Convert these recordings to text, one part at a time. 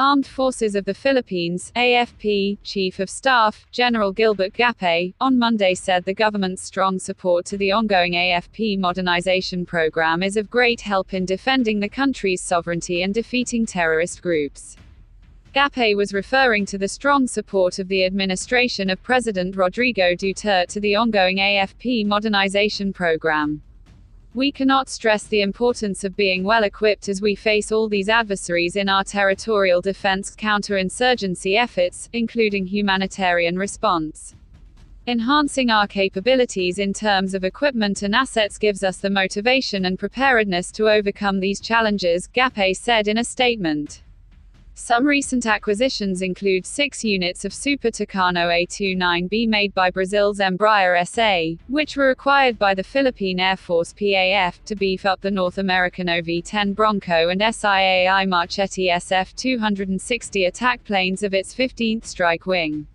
Armed Forces of the Philippines (AFP) Chief of Staff, General Gilbert Gapay, on Monday said the government's strong support to the ongoing AFP Modernization Program is of great help in defending the country's sovereignty and defeating terrorist groups. Gapay was referring to the strong support of the administration of President Rodrigo Duterte to the ongoing AFP Modernization Program. "We cannot stress the importance of being well equipped as we face all these adversaries in our territorial defense counterinsurgency efforts, including humanitarian response. Enhancing our capabilities in terms of equipment and assets gives us the motivation and preparedness to overcome these challenges," Gapay said in a statement. Some recent acquisitions include 6 units of Super Tucano A29B made by Brazil's Embraer SA, which were acquired by the Philippine Air Force PAF, to beef up the North American OV-10 Bronco and SIAI Marchetti SF-260 attack planes of its 15th Strike Wing.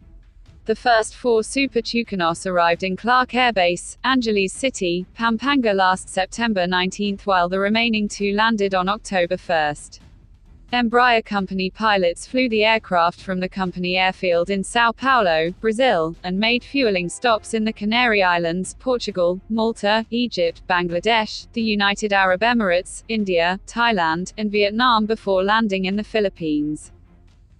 The first 4 Super Tucanos arrived in Clark Air Base, Angeles City, Pampanga last September 19, while the remaining 2 landed on October 1. Embraer company pilots flew the aircraft from the company airfield in São Paulo, Brazil, and made fueling stops in the Canary Islands, Portugal, Malta, Egypt, Bangladesh, the United Arab Emirates, India, Thailand, and Vietnam before landing in the Philippines.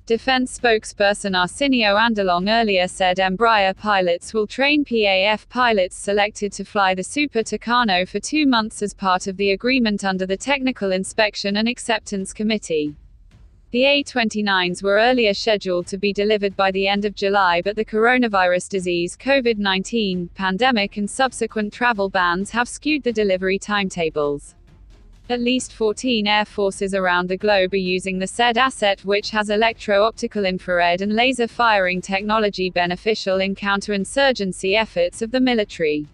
Defense spokesperson Arsenio Andalong earlier said Embraer pilots will train PAF pilots selected to fly the Super Tucano for 2 months as part of the agreement under the Technical Inspection and Acceptance Committee. The A-29s were earlier scheduled to be delivered by the end of July, but the coronavirus disease COVID-19 pandemic and subsequent travel bans have skewed the delivery timetables. At least 14 air forces around the globe are using the said asset, which has electro-optical infrared and laser firing technology beneficial in counterinsurgency efforts of the military.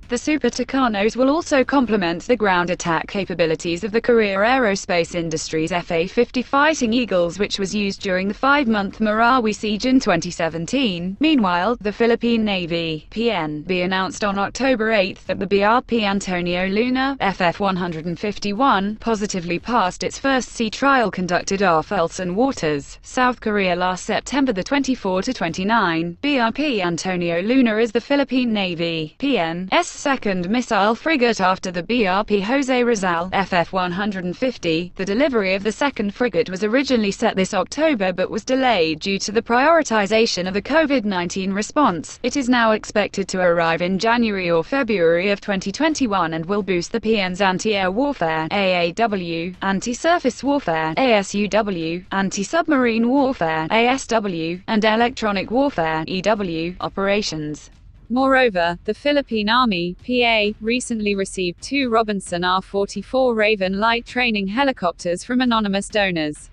The Super Tucanos will also complement the ground attack capabilities of the Korea Aerospace Industries FA-50 Fighting Eagles, which was used during the 5-month Marawi siege in 2017. Meanwhile, the Philippine Navy (PNB) announced on October 8 that the BRP Antonio Luna FF-151 positively passed its first sea trial conducted off Ulsan waters, South Korea last September 24-29. BRP Antonio Luna is the Philippine Navy (PN's) second missile frigate after the BRP Jose Rizal FF-150. The delivery of the second frigate was originally set this October but was delayed due to the prioritization of the COVID-19 response. It is now expected to arrive in January or February of 2021 and will boost the PN's anti-air warfare (AAW), anti-surface warfare (ASUW), anti-submarine warfare (ASW), and electronic warfare (EW) operations. Moreover, the Philippine Army (PA) recently received 2 Robinson R-44 Raven light training helicopters from anonymous donors.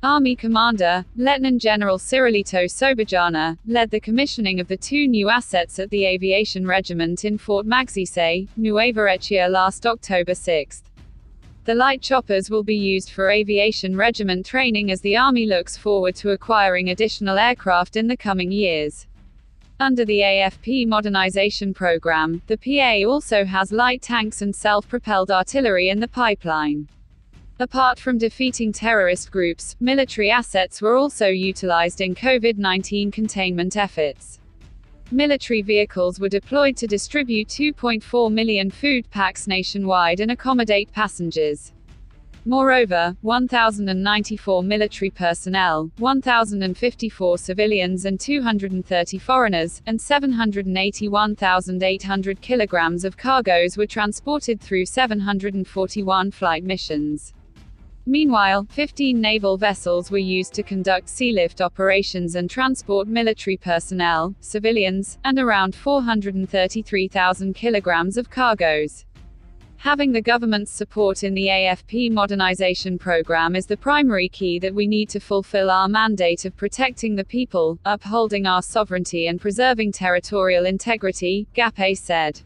Army Commander, Lieutenant General Cirilito Sobajana, led the commissioning of the 2 new assets at the Aviation Regiment in Fort Magsaysay, Nueva Ecija last October 6. The light choppers will be used for aviation regiment training as the Army looks forward to acquiring additional aircraft in the coming years. Under the AFP Modernization Program, the PA also has light tanks and self-propelled artillery in the pipeline. Apart from defeating terrorist groups, military assets were also utilized in COVID-19 containment efforts. Military vehicles were deployed to distribute 2.4 million food packs nationwide and accommodate passengers. Moreover, 1,094 military personnel, 1,054 civilians and 230 foreigners, and 781,800 kilograms of cargoes were transported through 741 flight missions. Meanwhile, 15 naval vessels were used to conduct sealift operations and transport military personnel, civilians, and around 433,000 kilograms of cargoes. Having the government's support in the AFP Modernization Program is the primary key that we need to fulfill our mandate of protecting the people, upholding our sovereignty and preserving territorial integrity, Gapay said.